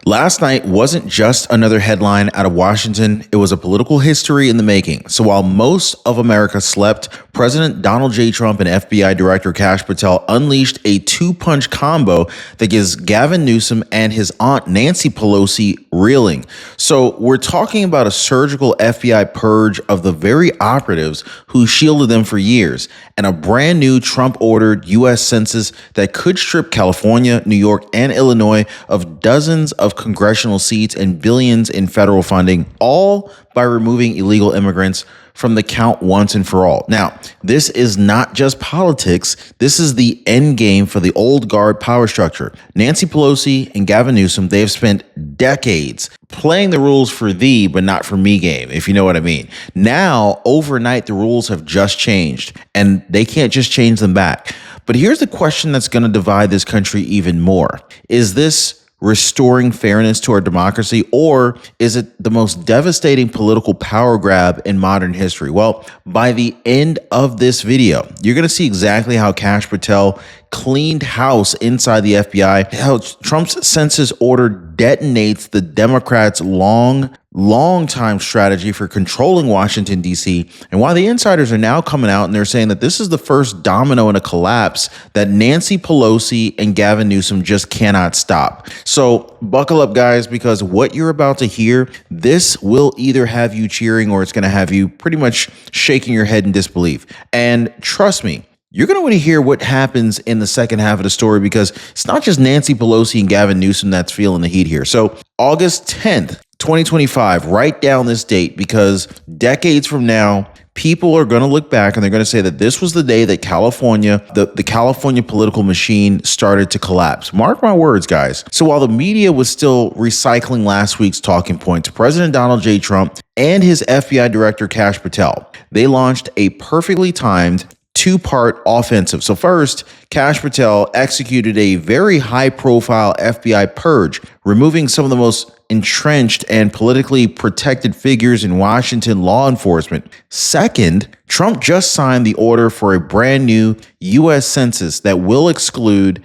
Last night wasn't just another headline out of Washington, it was a political history in the making. So while most of America slept, President Donald J. Trump and FBI Director Kash Patel unleashed a two-punch combo that gives Gavin Newsom and his aunt Nancy Pelosi reeling. So we're talking about a surgical FBI purge of the very operatives who shielded them for years, and a brand new Trump-ordered U.S. Census that could strip California, New York, and Illinois of dozens of congressional seats and billions in federal funding, all by removing illegal immigrants from the count once and for all. Now, this is not just politics. This is the end game for the old guard power structure. Nancy Pelosi and Gavin Newsom, they have spent decades playing the rules for thee, but not for me game, if you know what I mean. Now, overnight, the rules have just changed, and they can't just change them back. But here's the question that's going to divide this country even more. Is this restoring fairness to our democracy, or is it the most devastating political power grab in modern history? Well, by the end of this video, you're going to see exactly how Kash Patel cleaned house inside the FBI, how Trump's census order detonates the Democrats' long-time strategy for controlling Washington, D.C., and why the insiders are now coming out and they're saying that this is the first domino in a collapse that Nancy Pelosi and Gavin Newsom just cannot stop. So buckle up, guys, because what you're about to hear, this will either have you cheering or it's going to have you pretty much shaking your head in disbelief. And trust me, you're going to want to hear what happens in the second half of the story, because it's not just Nancy Pelosi and Gavin Newsom that's feeling the heat here. So August 10th, 2025, write down this date, because decades from now, people are going to look back and they're going to say that this was the day that California, the California political machine started to collapse. Mark my words, guys. So while the media was still recycling last week's talking points, President Donald J. Trump and his FBI Director Kash Patel, they launched a perfectly timed two-part offensive. So first, Kash Patel executed a very high-profile FBI purge, removing some of the most entrenched and politically protected figures in Washington law enforcement. Second, Trump just signed the order for a brand new U.S. Census that will exclude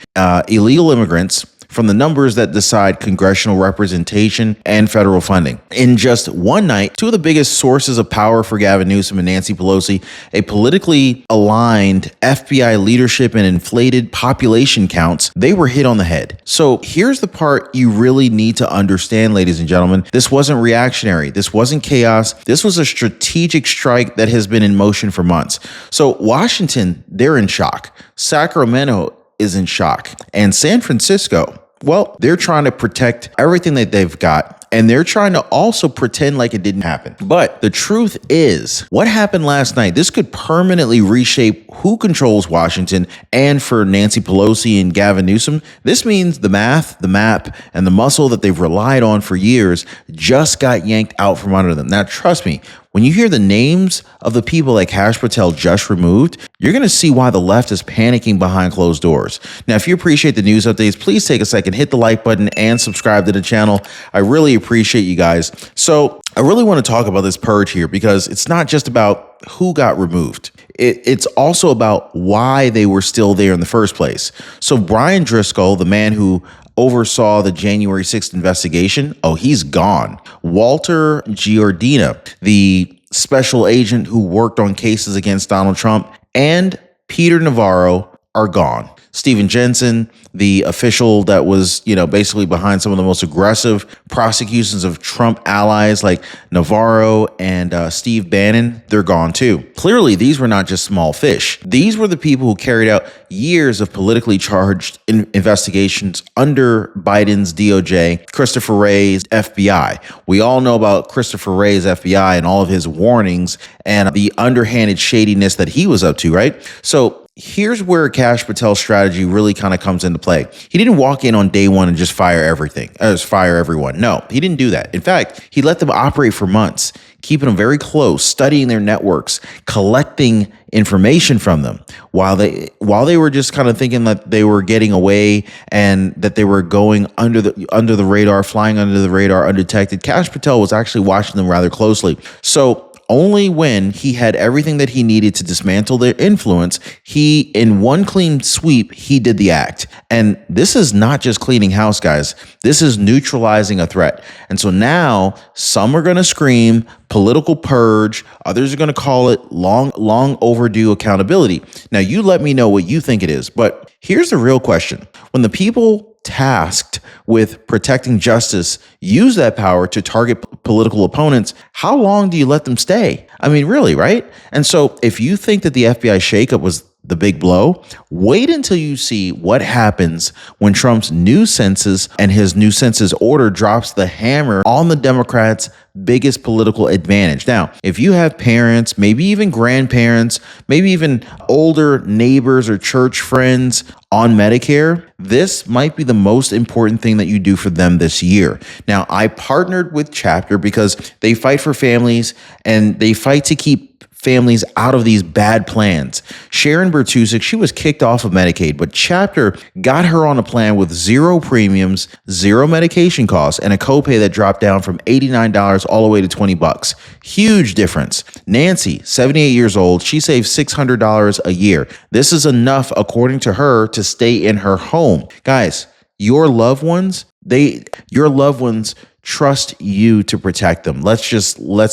illegal immigrants from the numbers that decide congressional representation and federal funding. In just one night, two of the biggest sources of power for Gavin Newsom and Nancy Pelosi, a politically aligned FBI leadership and inflated population counts, they were hit on the head. So here's the part you really need to understand, ladies and gentlemen. This wasn't reactionary. This wasn't chaos. This was a strategic strike that has been in motion for months. So Washington, they're in shock. Sacramento is in shock. And San Francisco, well, they're trying to protect everything that they've got, and they're trying to also pretend like it didn't happen. But the truth is, what happened last night, this could permanently reshape who controls Washington. And for Nancy Pelosi and Gavin Newsom, this means the math, the map, and the muscle that they've relied on for years just got yanked out from under them. Now, trust me, when you hear the names of the people that Kash Patel just removed, you're going to see why the left is panicking behind closed doors. Now, if you appreciate the news updates, please take a second, hit the like button, and subscribe to the channel. I really appreciate you guys. So I really want to talk about this purge here, because it's not just about who got removed. It's also about why they were still there in the first place. So Brian Driscoll, the man who oversaw the January 6th investigation, he's gone. Walter Giordina, the special agent who worked on cases against Donald Trump, and Peter Navarro are gone. Stephen Jensen, the official that was, basically behind some of the most aggressive prosecutions of Trump allies like Navarro and Steve Bannon, they're gone too. Clearly, these were not just small fish. These were the people who carried out years of politically charged investigations under Biden's DOJ, Christopher Wray's FBI. We all know about Christopher Wray's FBI and all of his warnings and the underhanded shadiness that he was up to, right? So here's where Kash Patel's strategy really kind of comes into play. He didn't walk in on day one and just fire everyone. No, he didn't do that. In fact, he let them operate for months, keeping them very close, studying their networks, collecting information from them while they were just kind of thinking that they were getting away and that they were going under the radar, flying under the radar undetected. Kash Patel was actually watching them rather closely. So only when he had everything that he needed to dismantle their influence, in one clean sweep, he did the act. And this is not just cleaning house, guys. This is neutralizing a threat. And so now some are going to scream political purge. Others are going to call it long overdue accountability. Now, you let me know what you think it is. But here's the real question. When the people tasked with protecting justice use that power to target political opponents, how long do you let them stay? I mean, really, right? And so if you think that the FBI shakeup was the big blow, wait until you see what happens when Trump's new census and his new census order drops the hammer on the Democrats' biggest political advantage. Now, if you have parents, maybe even grandparents, maybe even older neighbors or church friends on Medicare, this might be the most important thing that you do for them this year. Now, I partnered with Chapter because they fight for families and they fight to keep families out of these bad plans. Sharon Bertusik, she was kicked off of Medicaid, but Chapter got her on a plan with zero premiums, zero medication costs, and a copay that dropped down from $89 all the way to $20. Huge difference. Nancy, 78 years old, she saves $600 a year. This is enough, according to her, to stay in her home. Guys, your loved ones trust you to protect them. Let's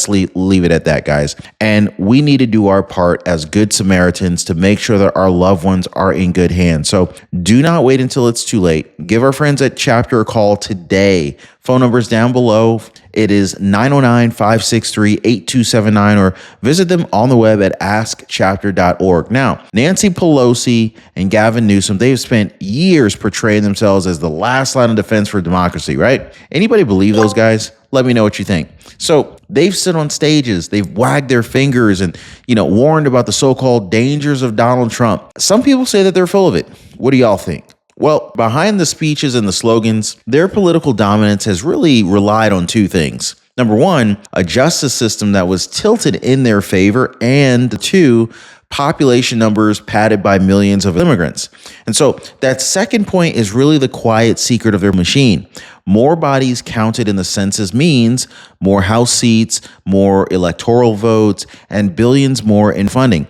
leave it at that, guys. And we need to do our part as good Samaritans to make sure that our loved ones are in good hands. So do not wait until it's too late. Give our friends at Chapter a call today. Phone number is down below. It is 909-563-8279, or visit them on the web at askchapter.org. Now, Nancy Pelosi and Gavin Newsom, they've spent years portraying themselves as the last line of defense for democracy, right? Anybody believe those guys? Let me know what you think. So they've stood on stages, they've wagged their fingers and, warned about the so-called dangers of Donald Trump. Some people say that they're full of it. What do y'all think? Well, behind the speeches and the slogans, their political dominance has really relied on two things. Number one, a justice system that was tilted in their favor, and two, population numbers padded by millions of immigrants. And so that second point is really the quiet secret of their machine. More bodies counted in the census means more House seats, more electoral votes, and billions more in funding.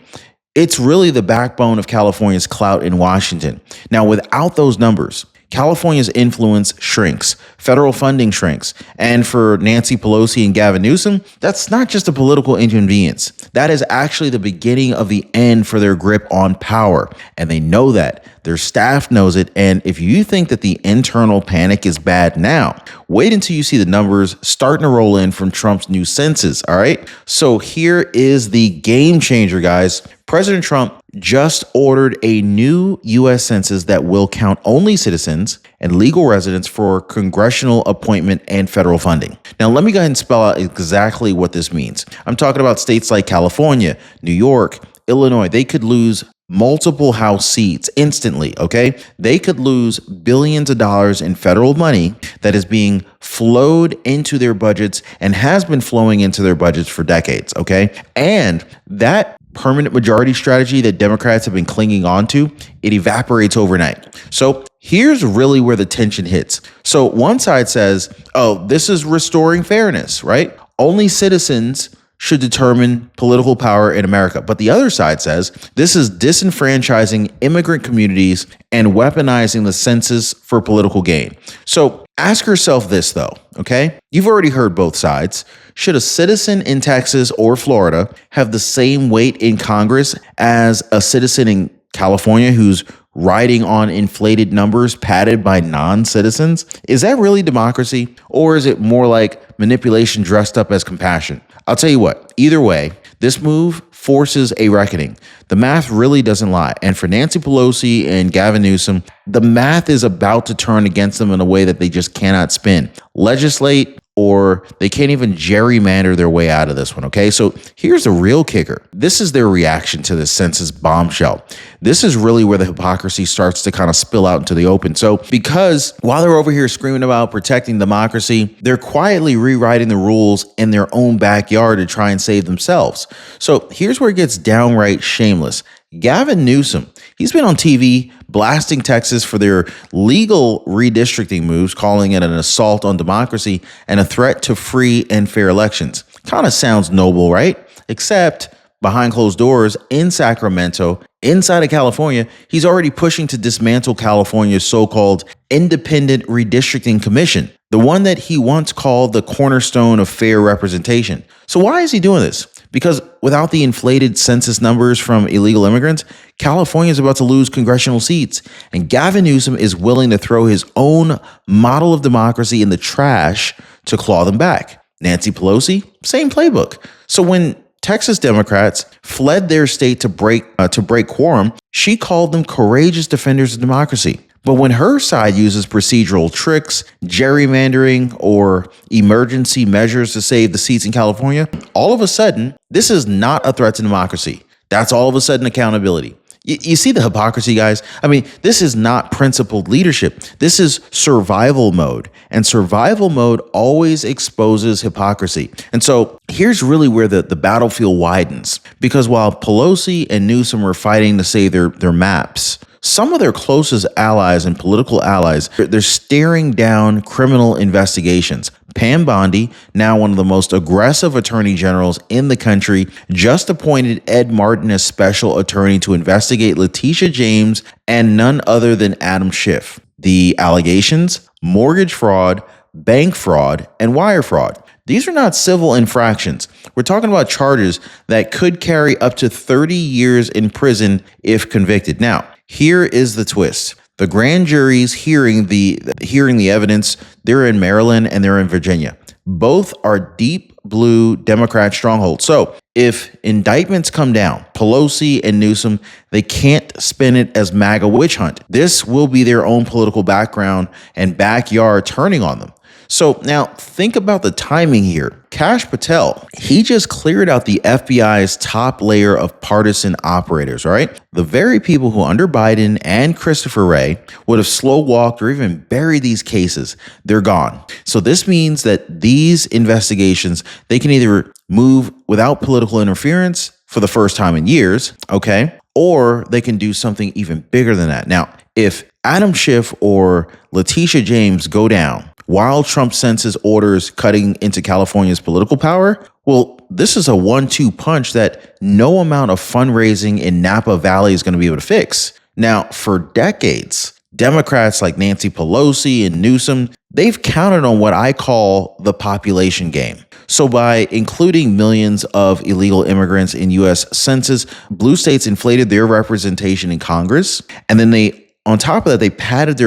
It's really the backbone of California's clout in Washington. Now, without those numbers, California's influence shrinks, federal funding shrinks, and for Nancy Pelosi and Gavin Newsom, that's not just a political inconvenience. That is actually the beginning of the end for their grip on power, and they know that. Their staff knows it, and if you think that the internal panic is bad now, wait until you see the numbers starting to roll in from Trump's new census, all right? So here is the game changer, guys. President Trump just ordered a new U.S. census that will count only citizens and legal residents for congressional appointment and federal funding. Now, let me go ahead and spell out exactly what this means. I'm talking about states like California, New York, Illinois. They could lose multiple House seats instantly, okay? They could lose billions of dollars in federal money that is being flowed into their budgets and has been flowing into their budgets for decades, okay? And that permanent majority strategy that Democrats have been clinging on to, it evaporates overnight. So here's really where the tension hits. So one side says, oh, this is restoring fairness, right? Only citizens should determine political power in America. But the other side says this is disenfranchising immigrant communities and weaponizing the census for political gain. So ask yourself this, though, okay? You've already heard both sides. Should a citizen in Texas or Florida have the same weight in Congress as a citizen in California who's riding on inflated numbers padded by non-citizens? Is that really democracy? Or is it more like manipulation dressed up as compassion? I'll tell you what, either way, this move forces a reckoning. The math really doesn't lie. And for Nancy Pelosi and Gavin Newsom, the math is about to turn against them in a way that they just cannot spin. Legislate, or they can't even gerrymander their way out of this one, okay? So here's the real kicker. This is their reaction to this census bombshell. This is really where the hypocrisy starts to kind of spill out into the open. So because while they're over here screaming about protecting democracy, they're quietly rewriting the rules in their own backyard to try and save themselves. So here's where it gets downright shameless. Gavin Newsom, he's been on TV blasting Texas for their legal redistricting moves, calling it an assault on democracy and a threat to free and fair elections. Kind of sounds noble, right? except behind closed doors in Sacramento, inside of California, he's already pushing to dismantle California's so-called Independent Redistricting Commission, the one that he once called the cornerstone of fair representation. So why is he doing this? Because without the inflated census numbers from illegal immigrants, California is about to lose congressional seats. And Gavin Newsom is willing to throw his own model of democracy in the trash to claw them back. Nancy Pelosi, same playbook. So when Texas Democrats fled their state to break quorum, she called them courageous defenders of democracy. But when her side uses procedural tricks, gerrymandering, or emergency measures to save the seats in California, all of a sudden, this is not a threat to democracy. That's all of a sudden accountability. You see the hypocrisy, guys? I mean, this is not principled leadership. This is survival mode. And survival mode always exposes hypocrisy. And so here's really where the battlefield widens. Because while Pelosi and Newsom were fighting to save their maps, some of their closest allies and political allies, they're staring down criminal investigations. Pam Bondi, now one of the most aggressive attorney generals in the country, just appointed Ed Martin as special attorney to investigate Letitia James and none other than Adam Schiff. The allegations: mortgage fraud, bank fraud, and wire fraud. These are not civil infractions. We're talking about charges that could carry up to 30 years in prison if convicted. Now, here is the twist. The grand jury's hearing the evidence. They're in Maryland and they're in Virginia. Both are deep blue Democrat strongholds. So if indictments come down, Pelosi and Newsom, they can't spin it as MAGA witch hunt. This will be their own political background and backyard turning on them. So now think about the timing here. Kash Patel, he just cleared out the FBI's top layer of partisan operators, right? The very people who under Biden and Christopher Wray would have slow walked or even buried these cases. They're gone. So this means that these investigations, they can either move without political interference for the first time in years, okay? Or they can do something even bigger than that. Now, if Adam Schiff or Letitia James go down while Trump's census orders cutting into California's political power, well, this is a 1-2 punch that no amount of fundraising in Napa Valley is going to be able to fix. Now, for decades, Democrats like Nancy Pelosi and Newsom, they've counted on what I call the population game. So by including millions of illegal immigrants in U.S. Census, blue states inflated their representation in Congress, and then on top of that, they padded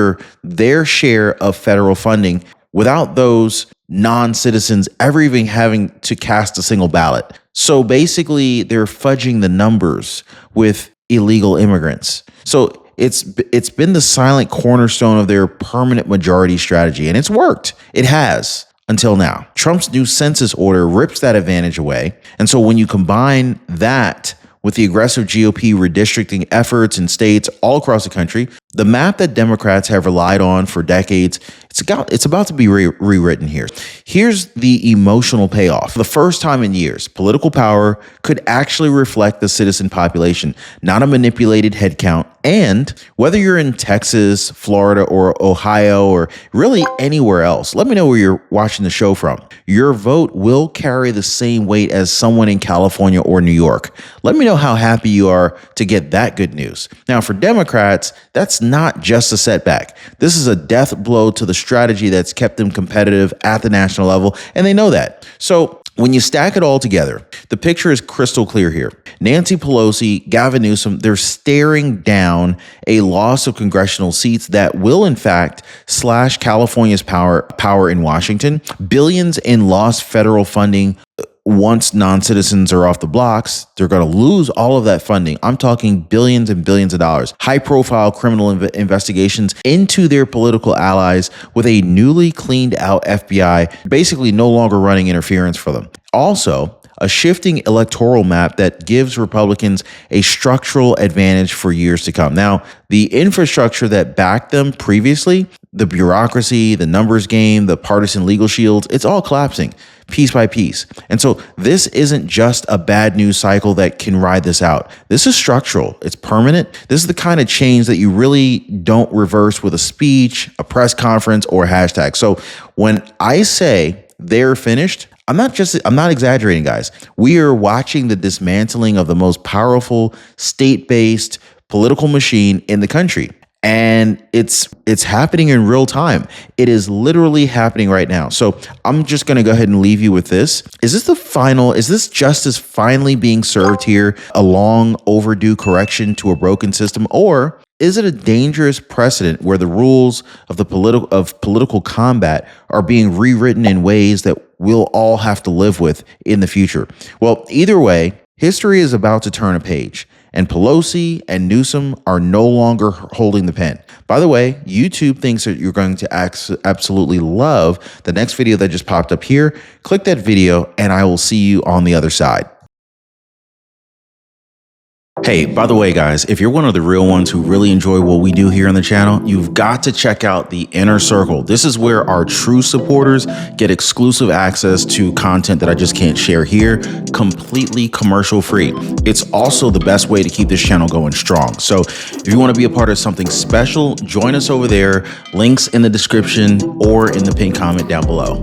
their share of federal funding without those non-citizens ever even having to cast a single ballot. So basically, they're fudging the numbers with illegal immigrants. So it's been the silent cornerstone of their permanent majority strategy, and it's worked. It has. Until now. Trump's new census order rips that advantage away. And so when you combine that with the aggressive GOP redistricting efforts in states all across the country, the map that Democrats have relied on for decades, it's about to be rewritten here. Here's the emotional payoff. For the first time in years, political power could actually reflect the citizen population, not a manipulated head count. And whether you're in Texas, Florida, or Ohio, or really anywhere else, let me know where you're watching the show from. Your vote will carry the same weight as someone in California or New York. Let me know how happy you are to get that good news. Now, for Democrats, that's not just a setback. This is a death blow to the strategy that's kept them competitive at the national level, and they know that. So when you stack it all together, the picture is crystal clear here. Nancy Pelosi, Gavin Newsom, they're staring down a loss of congressional seats that will, in fact, slash California's power in Washington. Billions in lost federal funding. Once non-citizens are off the blocks, they're going to lose all of that funding. I'm talking billions and billions of dollars. High-profile criminal investigations into their political allies with a newly cleaned out FBI, basically no longer running interference for them. Also, a shifting electoral map that gives Republicans a structural advantage for years to come. Now, the infrastructure that backed them previously, the bureaucracy, the numbers game, the partisan legal shields, it's all collapsing piece by piece. And so this isn't just a bad news cycle that can ride this out. This is structural. It's permanent. This is the kind of change that you really don't reverse with a speech, a press conference, or a hashtag. So when I say they're finished, I'm not exaggerating, guys. We are watching the dismantling of the most powerful state-based political machine in the country. And it's happening in real time. It is literally happening right now. So I'm just going to go ahead and leave you with this. Is this justice finally being served here? A long overdue correction to a broken system? Or is it a dangerous precedent where the rules of political combat are being rewritten in ways that we'll all have to live with in the future? Well, either way, history is about to turn a page, and Pelosi and Newsom are no longer holding the pen. By the way, YouTube thinks that you're going to absolutely love the next video that just popped up here. Click that video, and I will see you on the other side. Hey, by the way, guys, if you're one of the real ones who really enjoy what we do here on the channel, you've got to check out the Inner Circle. This is where our true supporters get exclusive access to content that I just can't share here, completely commercial free. It's also the best way to keep this channel going strong. So if you want to be a part of something special, join us over there. Links in the description or in the pinned comment down below.